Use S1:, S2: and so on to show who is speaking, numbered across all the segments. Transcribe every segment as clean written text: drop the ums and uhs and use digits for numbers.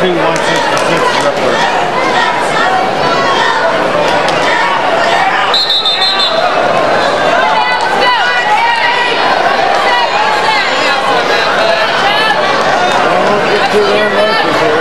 S1: 2 166s up there. Too damn lucky here.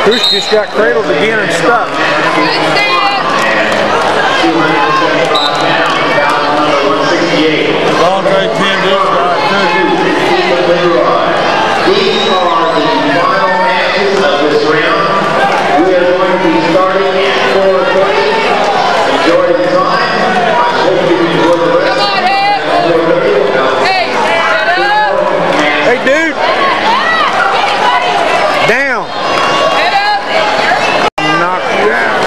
S1: Bruce just got cradled again and stuck. Andre Kendall got
S2: These are the final matches of this round. We are going to be starting at 4:30. Enjoy the time. I hope you enjoy the rest.
S1: Hey, dude! Down! Knock you out.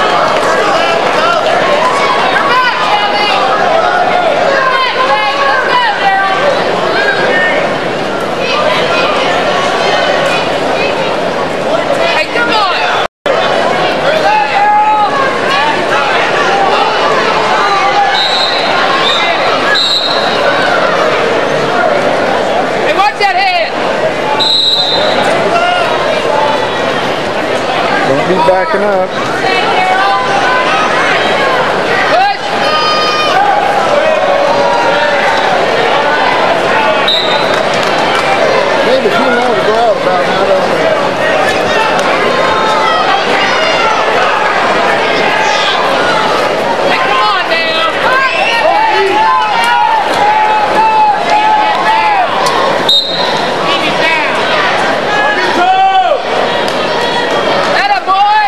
S3: Hey, come on! Hey, watch that head!
S1: Don't be backing up. Maybe a few more to go out about now, don't we?
S3: Hey, come on now! Keep it down! Atta boy!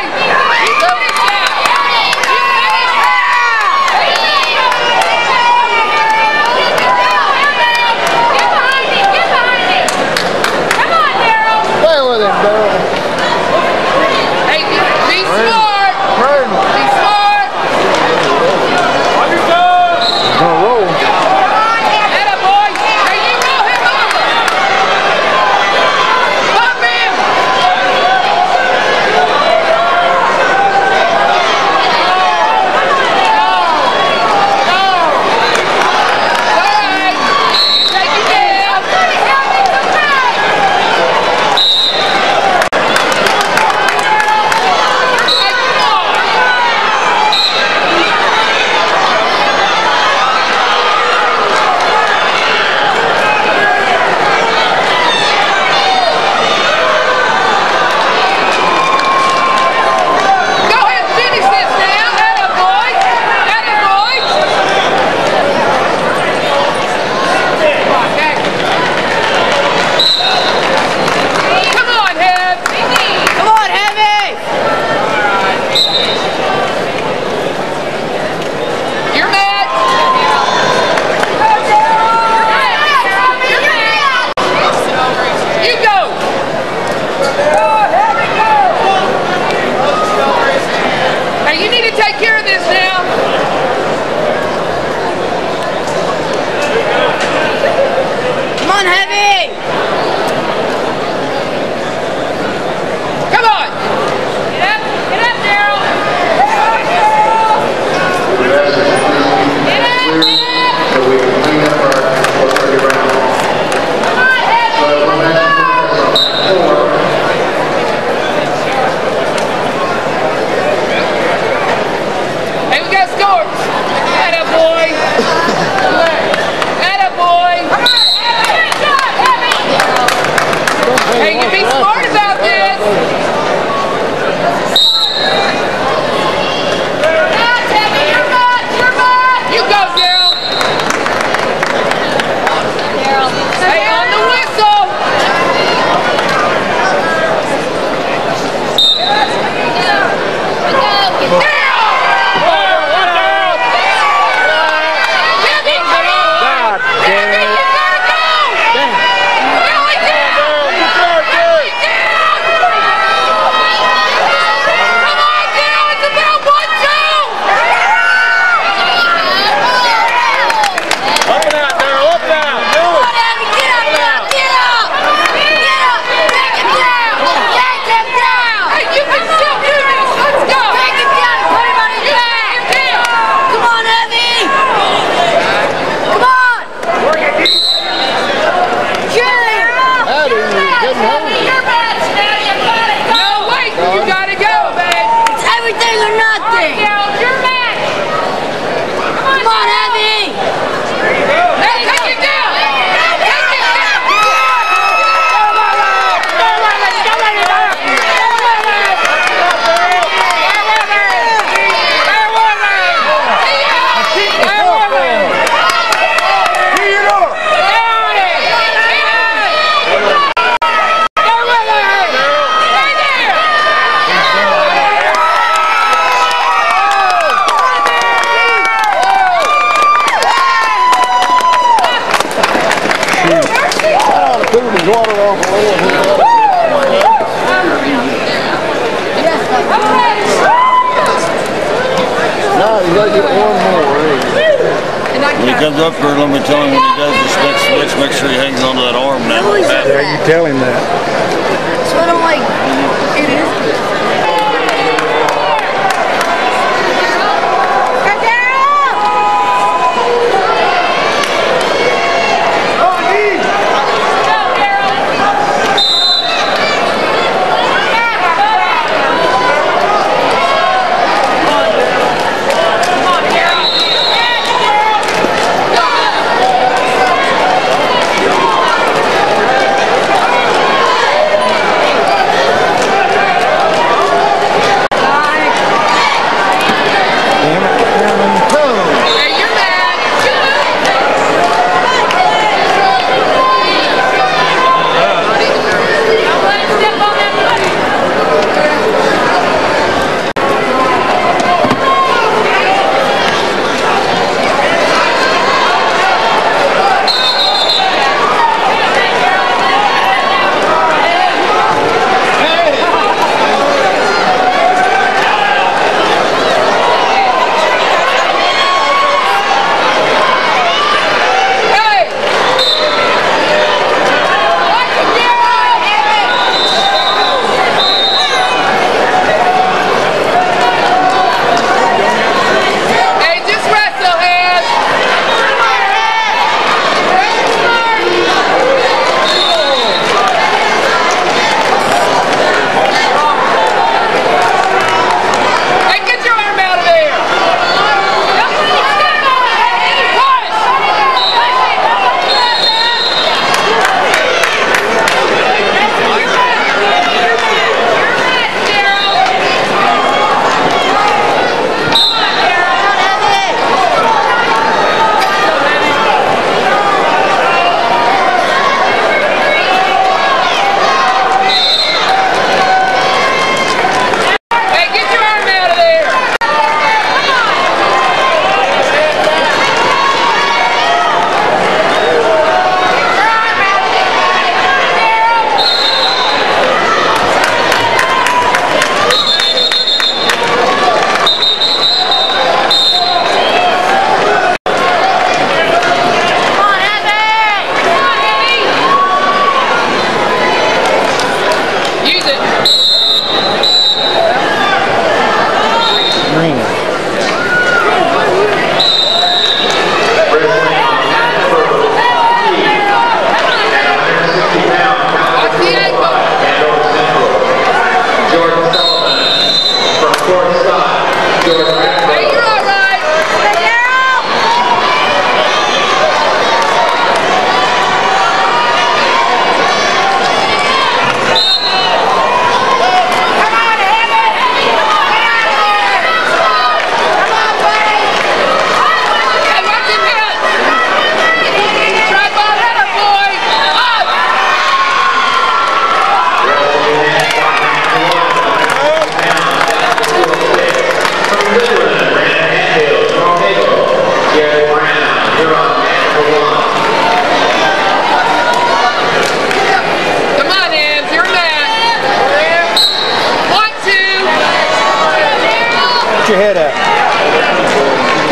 S1: off a little. No, you gotta get one more.
S4: When he comes up here, let me tell him when he does the split switch, make sure he hangs onto that arm now.
S1: Yeah, you tell him that.
S5: So I don't like it is.
S1: Your head up.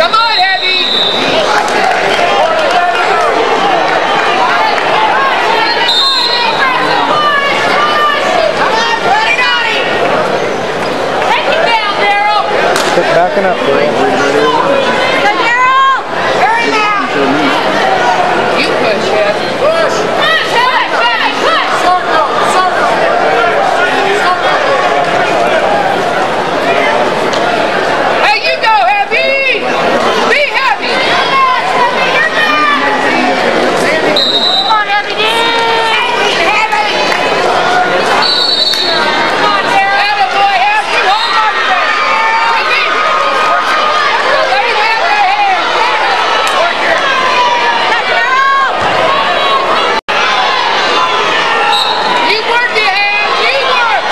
S3: Come on, Heavy! Take it down, Darrell!
S1: Quit backing up, Darrell.
S5: Go, Darrell! Hurry now!
S3: You push, Heavy. Push! Push, Heavy! Push! Circle! Circle! Hey, you go, Heavy! Be Heavy!
S5: Come on, Heavy D!
S3: Come on, Darrell! Attaboy, Heavy! Hold on to that! Heavy! Let him have that hand! You work your hands! You work!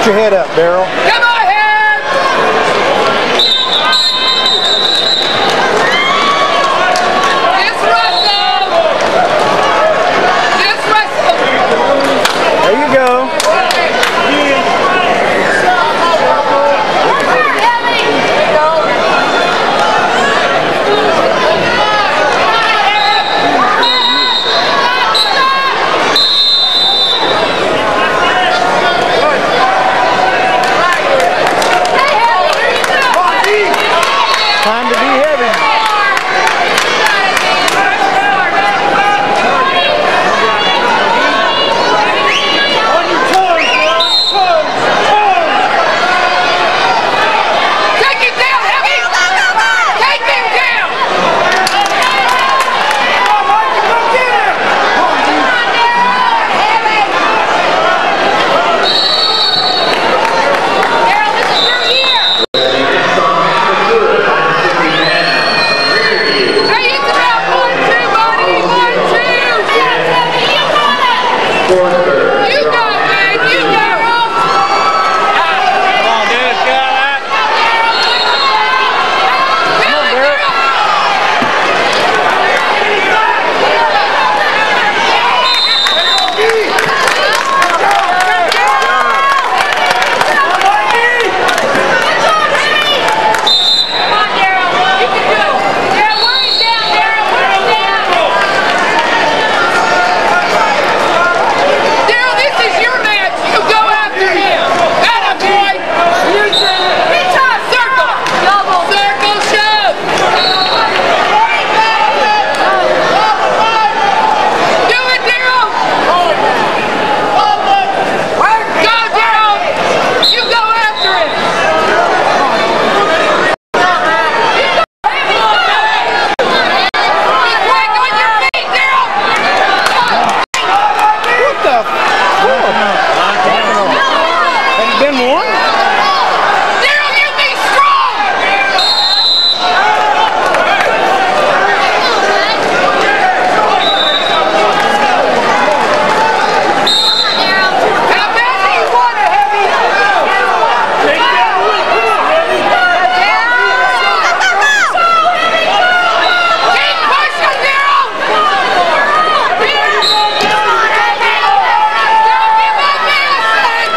S1: Put your head up, Darrell.
S3: Come on, Head!
S6: 10-1.
S3: Darrell, you be strong! How bad do you want it, Heavy?
S6: Take that away. Come on, Heavy.
S3: Keep pushing, Darrell! Don't give up, Madison!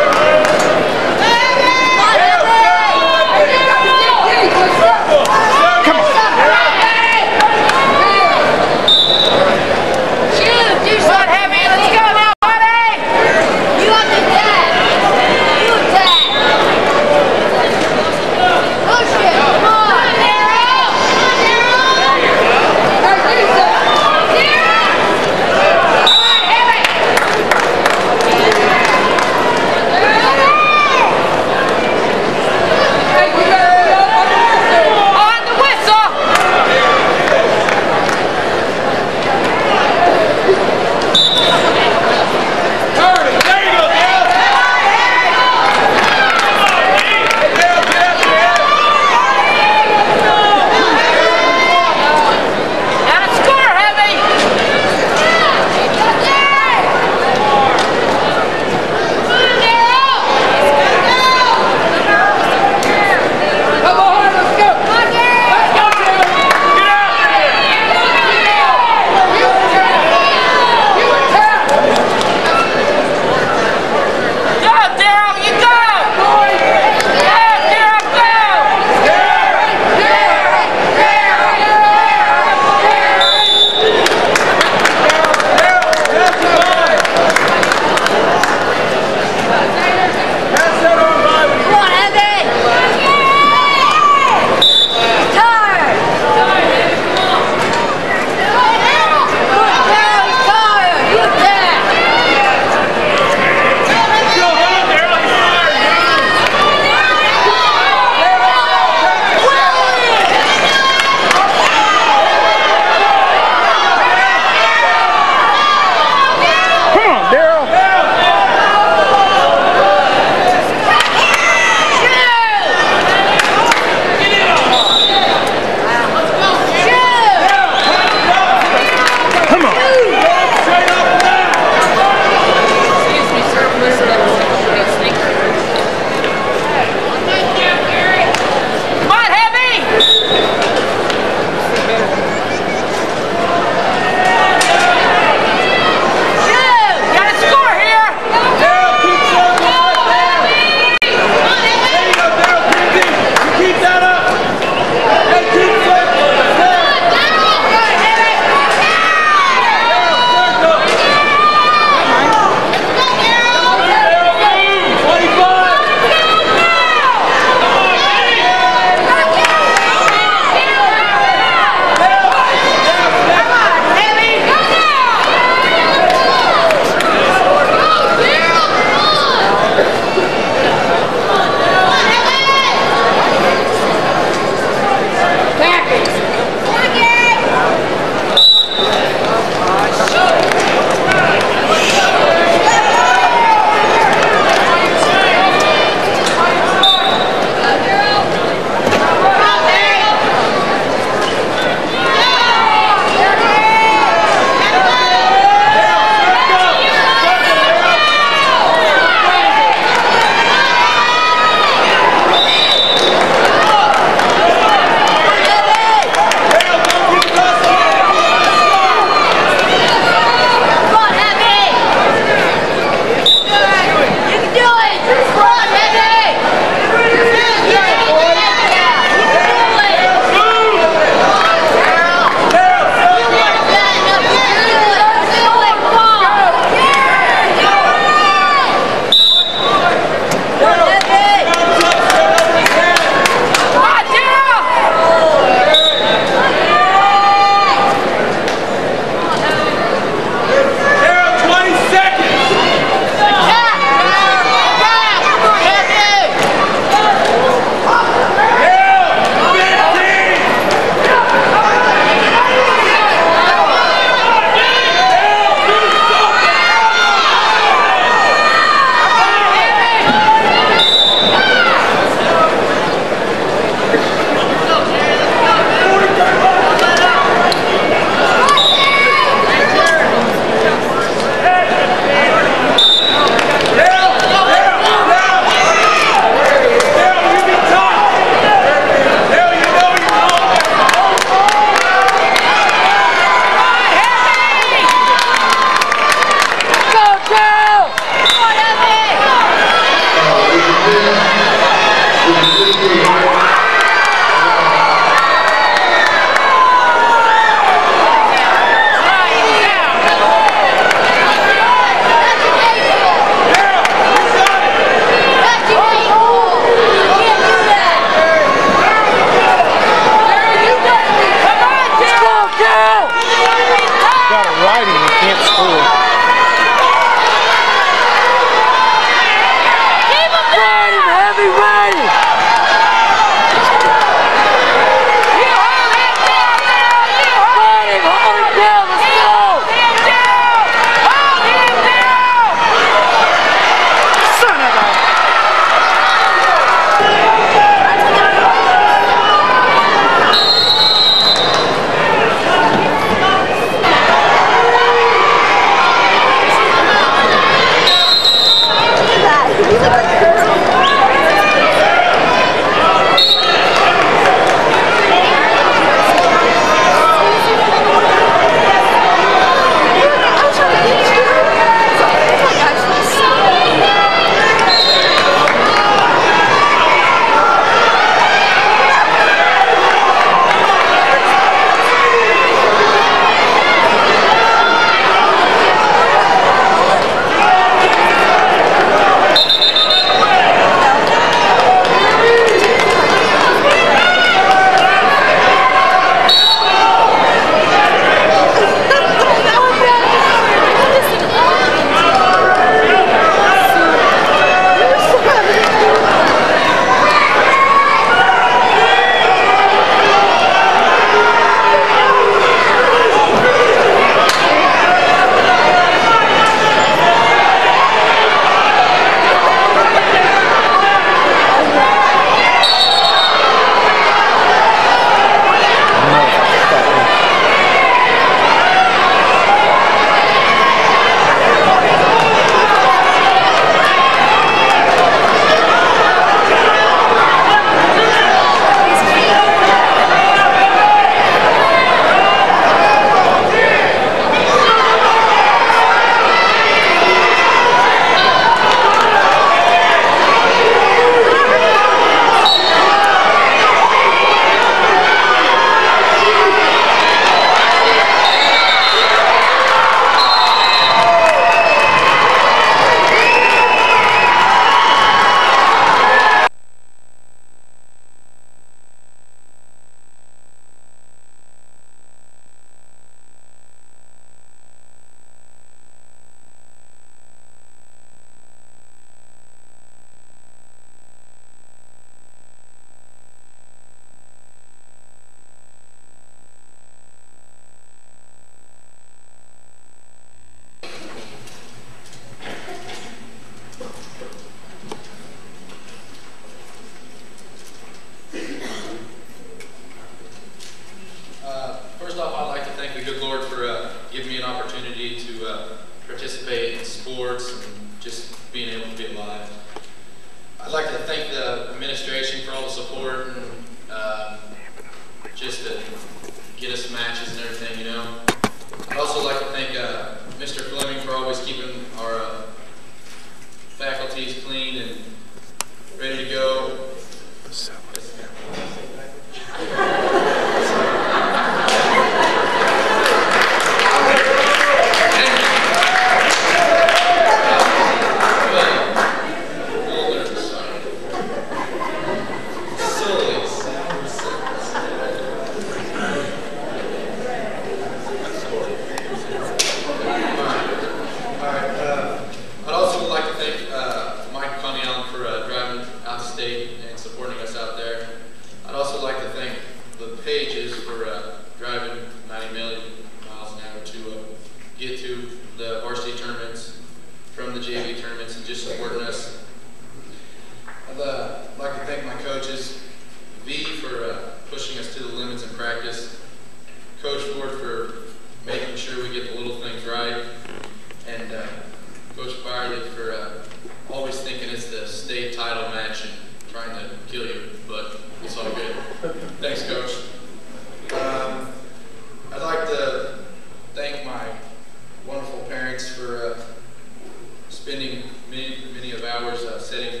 S7: spending many of hours sitting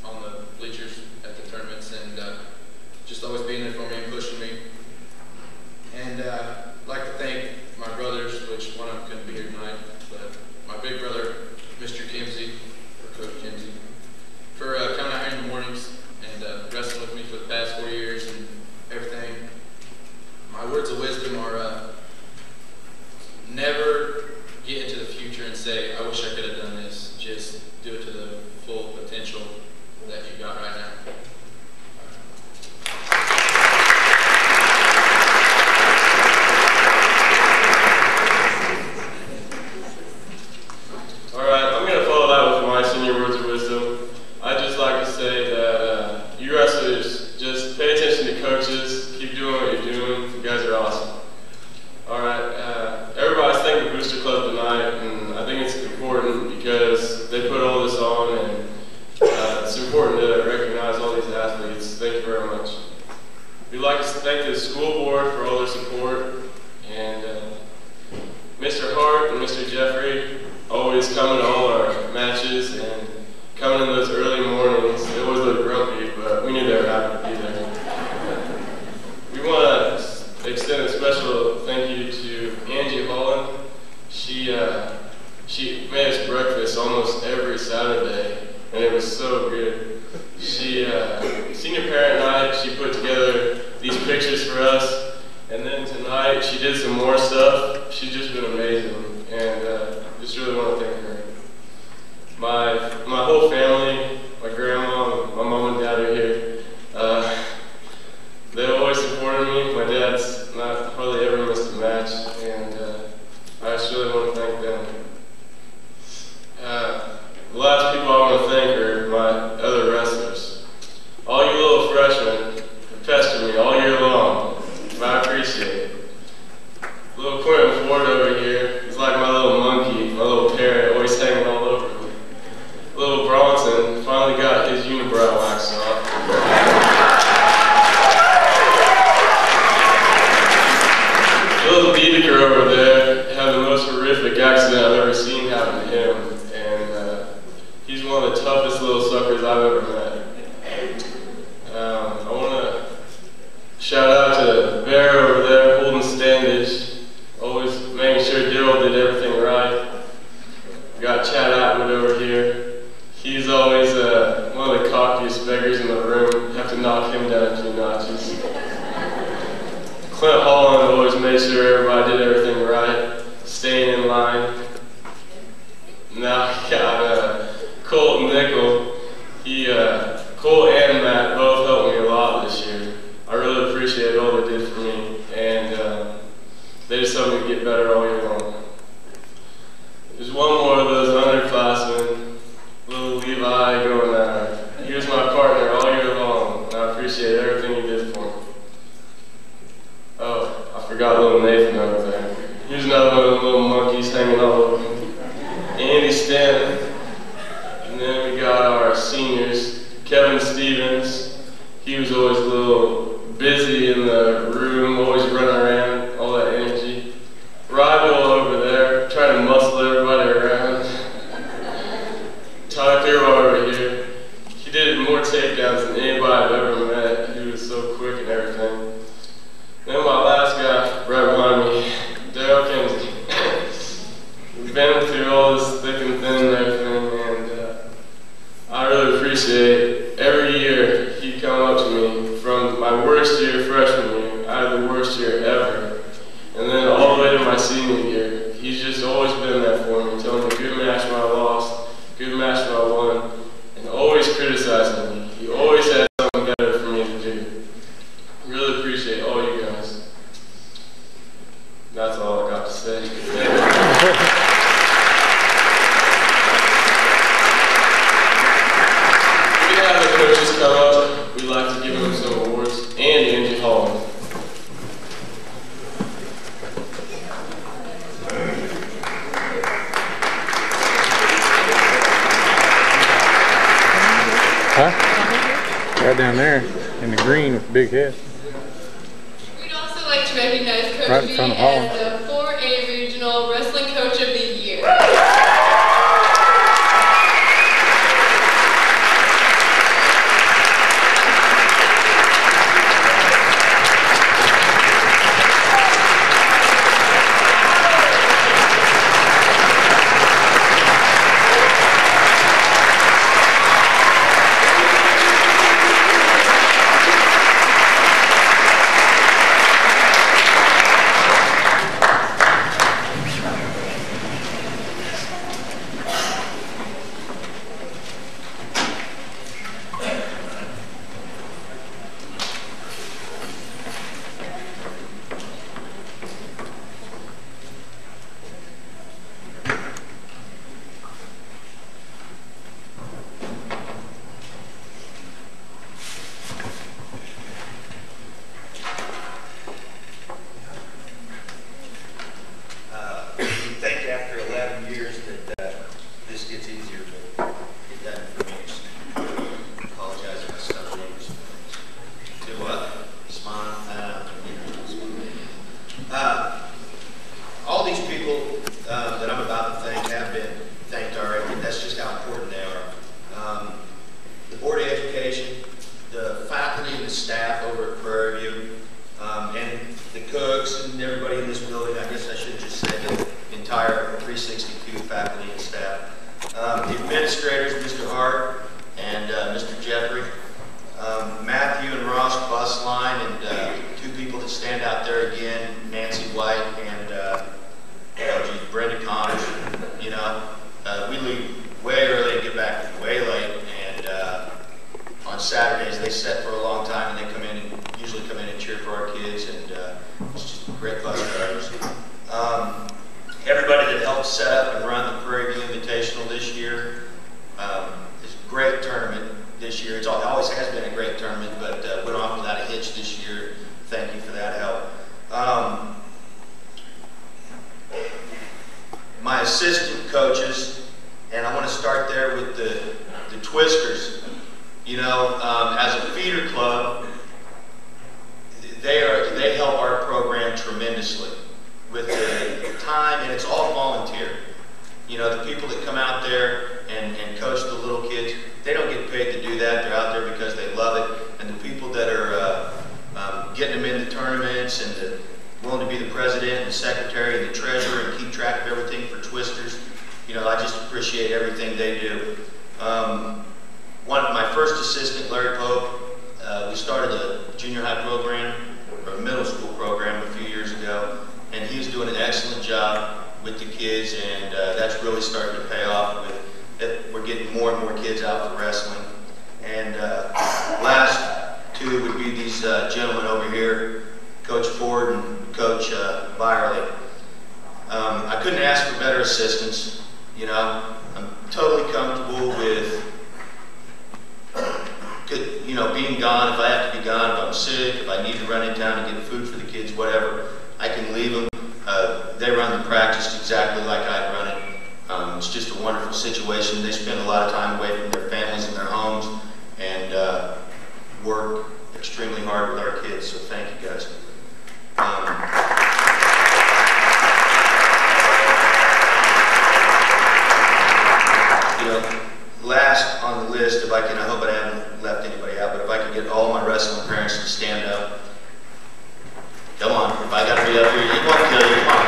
S7: on the bleachers at the tournaments and We'd like to thank the school board for all their support, and Mr. Hart and Mr. Jeffrey always coming to all our matches and coming in those early mornings. They always look grumpy, but we knew they were happy to be there. We want to extend a special thank you to Angie Holland. She made us breakfast almost every Saturday, and it was so good. She, senior parent night, she put together these pictures for us, and then tonight she did some more stuff. She's just been amazing, and just really want to thank her. My whole family, my grandma, my mom and dad are here. They always supported me. My dad's not hardly ever missed a match, and I just really want to thank them. The last people I want to thank are my other wrestlers. All you little freshmen have pestered me all year long, but I appreciate it. Little Quentin Ford over here is like my little monkey, my little parrot, always hanging all over me. Little Bronson finally got his unibrow waxed off. Little Dedeker over there had the most horrific accident I've ever seen happen to him, and he's one of the toughest little suckers I've ever met. I want to shout out to Bear over there holding standage, always making sure Darrell did everything right. We got Chad Atwood over here. He's always one of the cockiest beggars in the room. Have to knock him down a few notches. Clint Holland always made sure everybody did everything right, staying in line. Now we got Colt and Nickel. Colt and Matt both helped me a lot this year. I really appreciate all they did for me, and they just helped me get better all year long. There's one more of those underclassmen, little Levi, going, he was my partner all year long, and I appreciate everything he did for me. Oh, I forgot little Nathan over there. Here's another one of the little monkeys hanging all over me. Andy Stanton. And then we got our seniors. Kevin Stevens. He was always a little busy in the room, always running around, all that energy. Rival over there, trying to muscle everybody around. Ty Thurwell over here. He did more takedowns than anybody I've ever met. He was so quick and everything. Then my last guy, right behind me, Darrell Kimzey. We've been through all this thick and thin and everything, and I really appreciate every year he'd come up to me. From my worst year, freshman year, I had the worst year ever. And then all the way to my senior year, he's just always been there for me, telling me good match when I lost, good match when I won, and always criticizing me. He always had something better for me to do. Really appreciate all you guys. That's all I got to say. We have the coaches come up. We'd like to give them some awards, and Angie Holland.
S8: Huh? Right down there in the green with the big head.
S9: We'd also like to recognize Coach
S8: Right in
S9: B
S8: front of Holland.
S9: as the 4A Regional Wrestling Coach of the Year.
S10: on Saturdays. They set for a long time, and they usually come in and cheer for our kids, and it's just great bus drivers. Everybody that helped set up and run the Prairie View Invitational this year, it's a great tournament this year. It always has been a great tournament, but went off without a hitch this year. Thank you for that help. My assistant coaches, and I want to start there with the Twisters. You know, as a feeder club, they help our program tremendously with the time, and it's all volunteer. You know, the people that come out there and coach the little kids, they don't get paid to do that. They're out there because they love it. And the people that are getting them into tournaments and willing to be the president and the secretary and the treasurer and keep track of everything for Twisters, you know, I just appreciate everything they do. My first assistant, Larry Pope, we started a junior high program, or a middle school program a few years ago, and he's doing an excellent job with the kids, and that's really starting to pay off. We're getting more and more kids out for wrestling. And last two would be these gentlemen over here, Coach Ford and Coach Byerly. I couldn't ask for better assistants. You know, I'm totally comfortable with being gone if I have to be gone, if I'm sick, if I need to run in town and get food for the kids, whatever. I can leave them. They run the practice exactly like I run it. It's just a wonderful situation. They spend a lot of time away from their families and their homes, and work extremely hard with our kids, so thank you guys. You know, last on the list, if I can, I hope I haven't left anybody out, but if I could get all my wrestling parents to stand up. Come on, if I gotta be up here, it won't kill you, come on.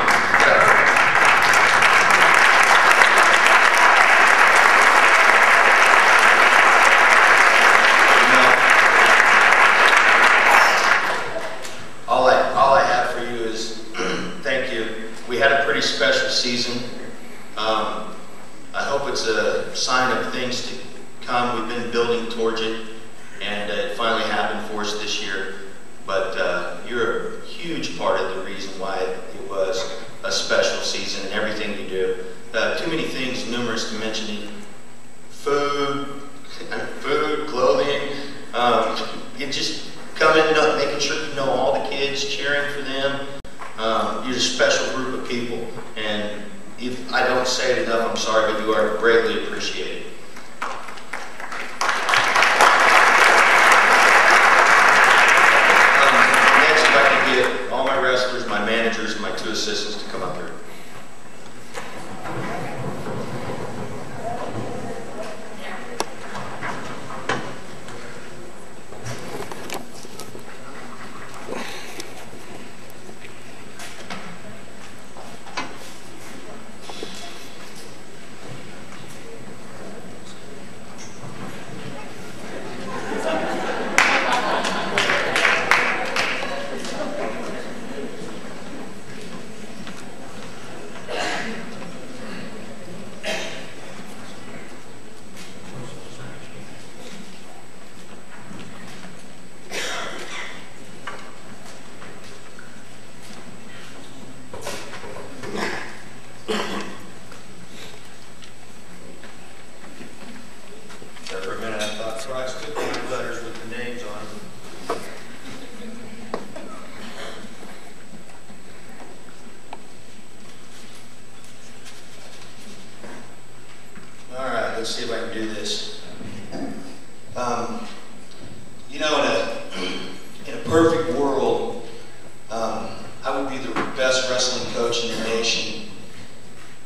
S10: All I have for you is thank you. We had a pretty special season. I hope it's a sign of things to come. We've been building towards it, and it finally happened for us this year. But you're a huge part of the reason why it was a special season and everything you do. Too many things, numerous to mention. Food, clothing. You just come in making sure you know all the kids, cheering for them. You're a special group of people, and if I don't say it enough, I'm sorry, but you are greatly appreciated. Next, if I can get all my wrestlers, my managers, and my two assistants to come up here. Let's see if I can do this. You know, in a perfect world, I would be the best wrestling coach in the nation.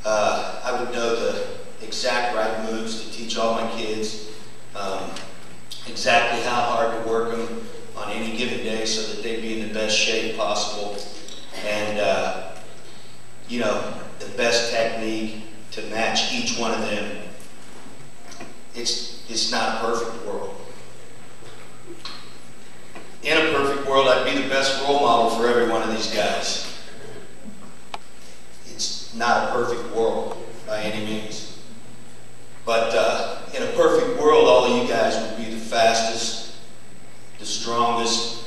S10: I would know the exact right moves to teach all my kids, exactly how hard to work them on any given day so that they'd be in the best shape possible, and you know, the best technique to match each one of them. It's not a perfect world. In a perfect world, I'd be the best role model for every one of these guys. It's not a perfect world by any means. But in a perfect world, all of you guys would be the fastest, the strongest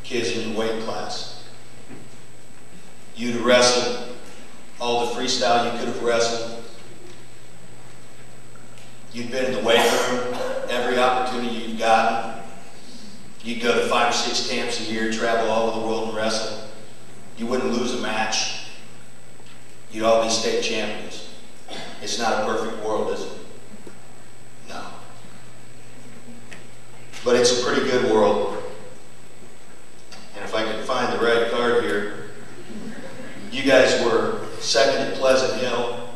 S10: kids in your weight class. You'd have wrestled all the freestyle you could have wrestled. You'd been in the weight room every opportunity you'd gotten. You'd go to 5 or 6 camps a year, travel all over the world and wrestle. You wouldn't lose a match. You'd all be state champions. It's not a perfect world, is it? No. But it's a pretty good world. And if I could find the right card here, you guys were 2nd at Pleasant Hill.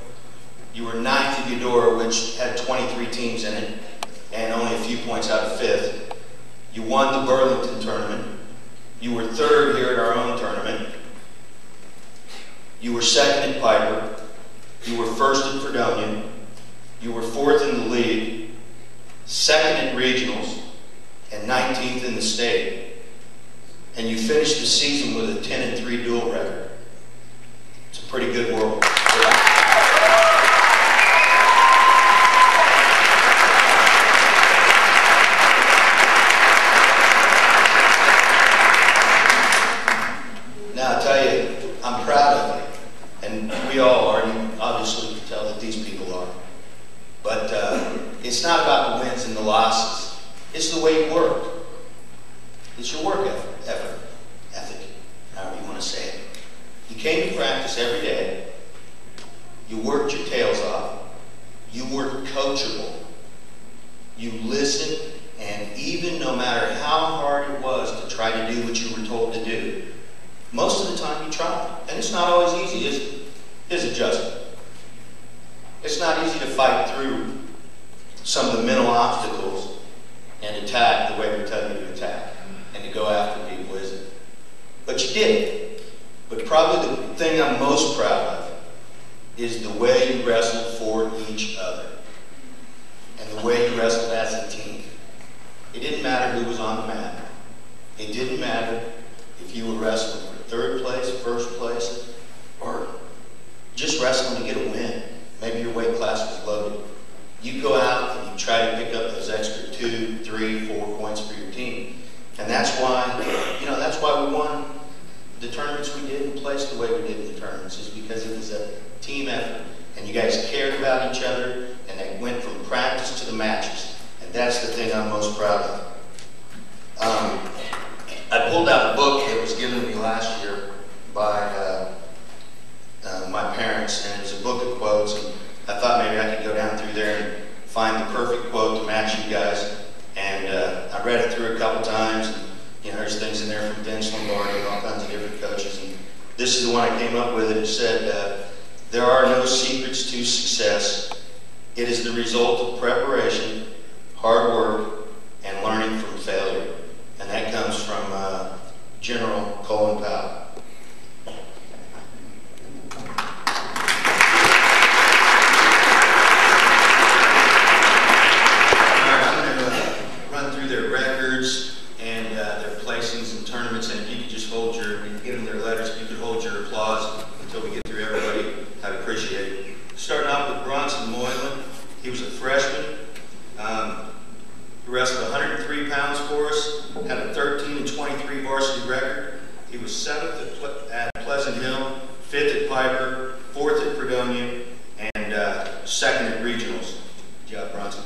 S10: You were 9th at Eudora, which had 23 teams in it, and only a few points out of 5th. You won the Burlington tournament. You were 3rd here at our own tournament. You were 2nd at Piper. You were 1st at Fredonia. You were 4th in the league, 2nd at regionals, and 19th in the state. And you finished the season with a 10-3 dual record. It's a pretty good world. Now, I tell you, I'm proud of you, and we all are. You obviously can tell that these people are. But it's not about the wins and the losses. It's the way you work. It's your work ethic, however you want to say it. You came to practice every day. You worked your tails off. You were coachable. You listened, and even no matter how hard it was to try to do what you were told to do, most of the time you tried. And it's not always easy, is it, Justin? It's not easy to fight through some of the mental obstacles and attack the way we tell you to attack and to go after people, is it? But you did it. But probably the thing I'm most proud of is the way you wrestled for each other and the way you wrestled as a team. It didn't matter who was on the mat. It didn't matter if you were wrestling for 3rd place, 1st place, or just wrestling to get a win. Maybe your weight class was loaded. You go out and you try to pick up those extra 2, 3, 4 points for your team. And that's why, that's why we won the tournaments we did and placed the way we did in the tournaments, is because it was a team effort. And you guys cared about each other, and they went from practice to the matches. And that's the thing I'm most proud of. I pulled out a book that was given to me last year by my parents, and it's a book of quotes, and I thought maybe I could go down through there and find the perfect quote to match you guys. And I read it through a couple times, and there's things in there from Vince Lombardi and all kinds of different coaches. And this is the one I came up with. It said, there are no secrets to success. It is the result of preparation, hard work, and learning from failure. And that comes from General Colin Powell. Wrestled 103 pounds for us, had a 13-23 varsity record. He was 7th at Pleasant Hill, 5th at Piper, 4th at Fredonia, and 2nd at regionals. Good job, Bronson.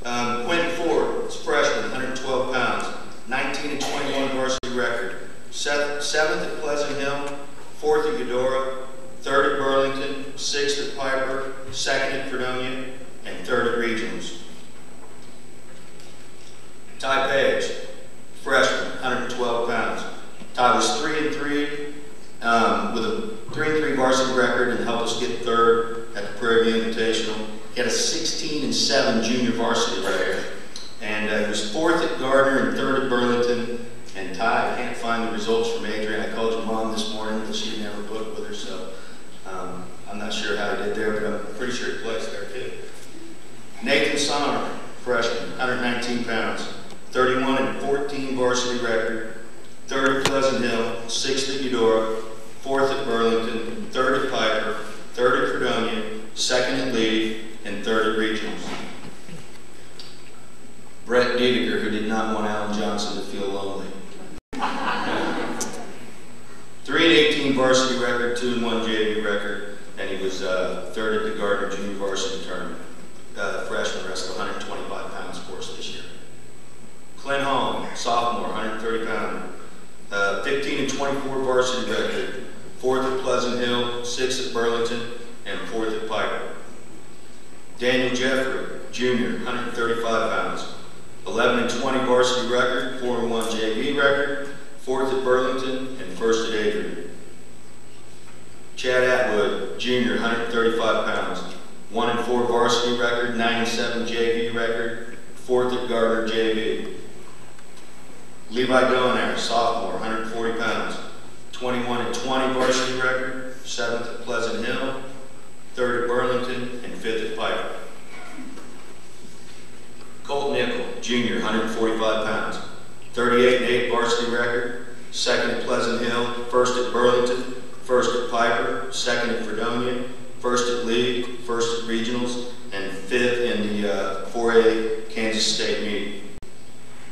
S10: Quentin Ford was freshman, 112 pounds, 19-21 varsity record. 7th at Pleasant Hill, 4th at Eudora, 3rd at Burlington, 6th at Piper, 2nd at Fredonia, and 3rd at regionals. Ty Page, freshman, 112 pounds. Ty was 3-3 with a 3-3 varsity record and helped us get 3rd at the Prairie View Invitational. He had a 16-7 junior varsity record. And he was 4th at Gardner and 3rd at Burlington. And Ty, I can't find the results from Adrian. I called your mom this morning, but she didn't have a book with her, so I'm not sure how he did there, but I'm pretty sure he placed there too. Nathan Sonner, freshman, 119 pounds. 31-14 varsity record, 3rd at Pleasant Hill, 6th at Eudora, 4th at Burlington, 3rd at Piper, 3rd at Fredonia, 2nd at Lee, and 3rd at regionals. Brett Deegan, did not want Alan Johnson to feel lonely. 3-18 varsity record, 2-1 JV record, and he was third at the Gardner Junior Varsity Tournament. Freshman wrestled 125 pounds for us this year. Clint Holm, sophomore, 130 pounder. 15 and 24 varsity record, 4th at Pleasant Hill, 6th at Burlington, and 4th at Piper. Daniel Jeffrey, junior, 135 pounds. 11 and 20 varsity record, 4-1 JV record, 4th at Burlington, and 1st at Adrian. Chad Atwood, junior, 135 pounds. 1 and 4 varsity record, 97 JV record, 4th at Gardner JV. Levi Donaire, sophomore, 140 pounds. 21 and 20 varsity record, 7th at Pleasant Hill, 3rd at Burlington, and 5th at Piper. Colt Nickel, junior, 145 pounds. 38 and 8 varsity record, 2nd at Pleasant Hill, 1st at Burlington, 1st at Piper, 2nd at Fredonia, 1st at League, 1st at Regionals, and 5th in the 4A Kansas State meet.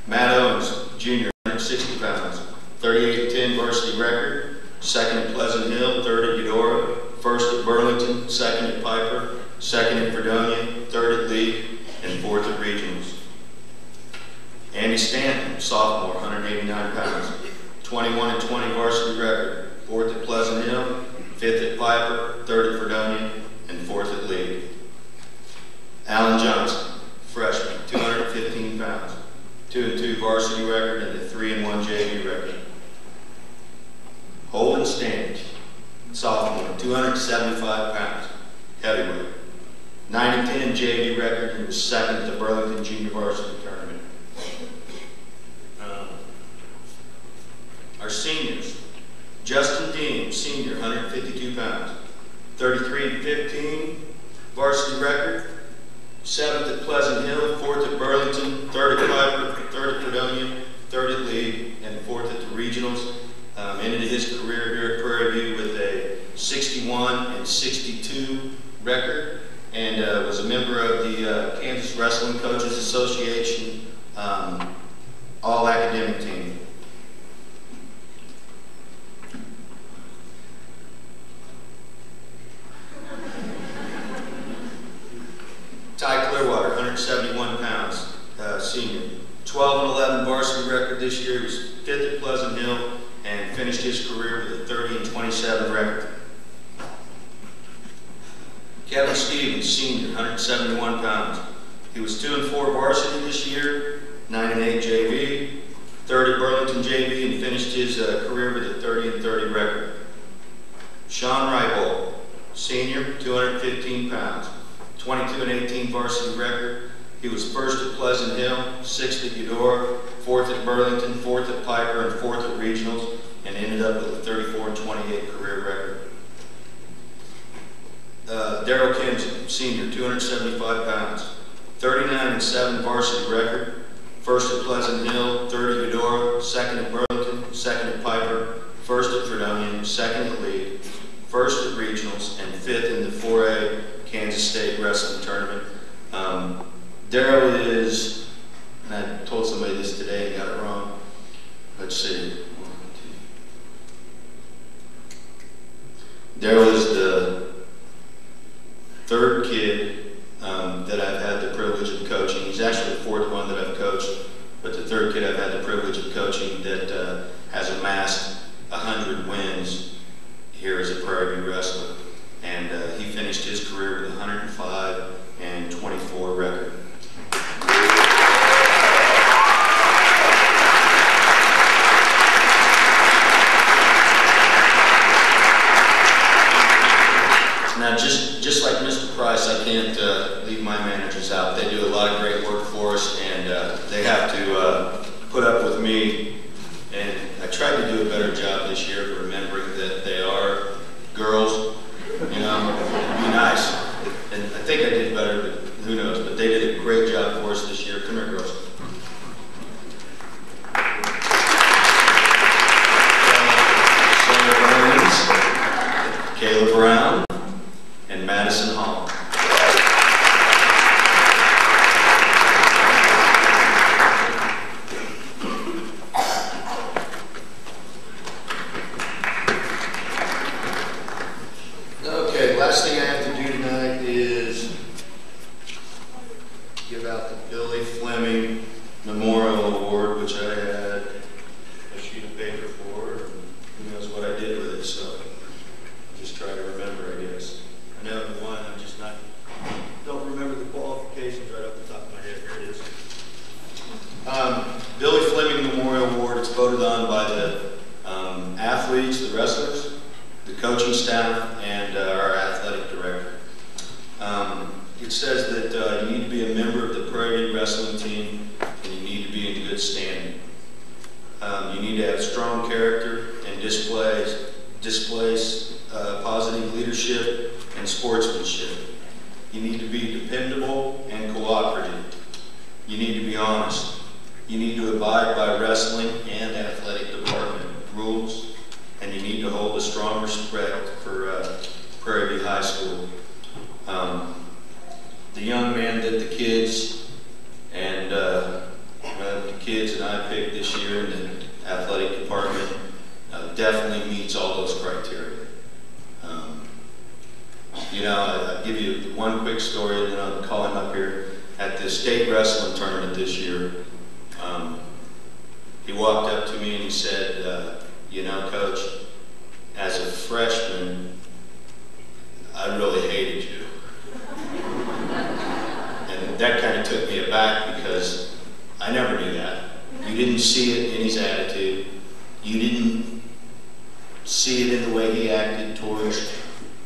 S10: Matt Owens, junior, 160 pounds. 38 and 10 varsity record, 2nd at Pleasant Hill, 3rd at Eudora, 1st at Burlington, 2nd at Piper, 2nd at Fredonia, 3rd at League, and 4th at Regionals. Andy Stanton, sophomore, 189 pounds. 21 and 20 varsity record, 4th at Pleasant Hill, 5th at Piper, 3rd at Fredonia, and 4th at League. Alan Johnson, freshman, 215 pounds. 2 and 2 varsity record and a 3-1 JV record. Holden Standish, sophomore, 275 pounds, heavyweight. 9 and 10 JV record and was 2nd at the Burlington Junior Varsity Tournament. Our seniors, Justin Dean, senior, 152 pounds. 33 and 15 varsity record. 7th at Pleasant Hill, 4th at Burlington, 3rd at Piper, 3rd at Fredonia, 3rd at League, and 4th at the Regionals. Ended his career here at Prairie View with a 61 and 62 record, and was a member of the Kansas Wrestling Coaches Association all-academic team. Ty Clearwater, 171 pounds, senior. 12 and 11 varsity record this year. He was 5th at Pleasant Hill and finished his career with a 30 and 27 record. Kevin Stevens, senior, 171 pounds. He was 2 and 4 varsity this year, 9 and 8 JV, 3rd at Burlington JV, and finished his career with a 30 and 30 record. Sean Rybold, senior, 215 pounds. 22 and 18 varsity record. He was 1st at Pleasant Hill, 6th at Eudora, 4th at Burlington, 4th at Piper, and 4th at Regionals, and ended up with a 34 and 28 career record. Darrell Kimzey, senior, 275 pounds. 39 and 7 varsity record. 1st at Pleasant Hill, 3rd at Eudora, 2nd at Burlington, 2nd at Piper, 1st at Fredonia, 2nd at League, 1st at Regionals, and 5th in the 4A Kansas State Wrestling Tournament. Darrell is, and I told somebody this today and got it wrong. Let's see. Darrell is the 3rd kid that I've had the privilege of coaching. He's actually the 4th one that I've coached, but the 3rd kid I've had the privilege of coaching that has amassed 100 wins here as a Prairie View wrestler. And he finished his career with a 105 and 24 record. Now, just like Mr. Price, I can't leave my managers out. They do a lot of great work for us, and they have to put up with me. And I tried to do a better job this year of remembering that they are girls. You know, be nice. And I think I did better, but who knows. But they did a great job for us this year. Come here, girls. Sarah Burns, Kayla Brown, and Madison Hall. voted on by the athletes, the wrestlers, the coaching staff, and our athletic director. It says that you need to be a member of the Prairie View wrestling team, and you need to be in good standing. You need to have strong character and displays positive leadership and sportsmanship. You need to be dependable and cooperative. You need to be honest. You need to abide by wrestling and athletic department rules, and you need to hold a strong respect for Prairie View High School. The young man that the kids and I picked this year in the athletic department definitely meets all those criteria. You know, I'll give you one quick story, and then I'll call him up here. At the state wrestling tournament this year, he walked up to me and he said, you know, Coach, as a freshman, I really hated you. And that kind of took me aback because I never knew that. You didn't see it in his attitude. You didn't see it in the way he acted towards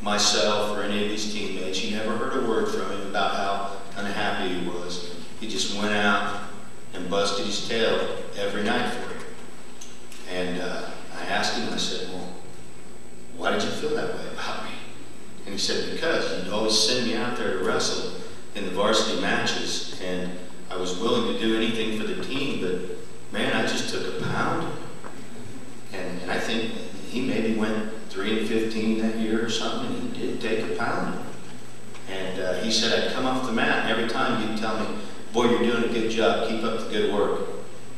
S10: myself or any of his teammates. You never heard a word from him about how unhappy he was. He just went out and busted his tail every night for it. And I asked him, I said, well, why did you feel that way about me? And he said, because you'd always send me out there to wrestle in the varsity matches, and I was willing to do anything for the team, but man, I just took a pound. And I think he maybe went 3-15 that year or something, and he did take a pound. And he said, I'd come off the mat, and every time he'd tell me, boy, you're doing a good job, keep up the good work.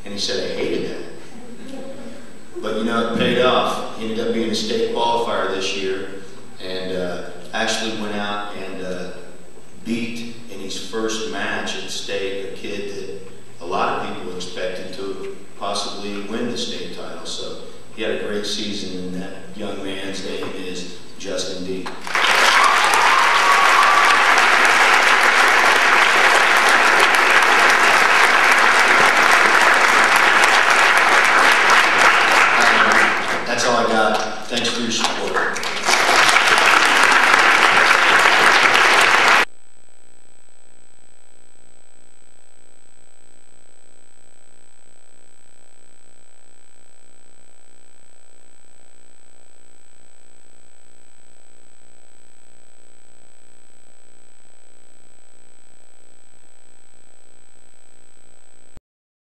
S10: And he said, I hated that. But you know, it paid off. He ended up being a state qualifier this year, and actually went out and beat in his first match at state a kid that a lot of people expected to possibly win the state title. So he had a great season, and that young man's name is Justin D.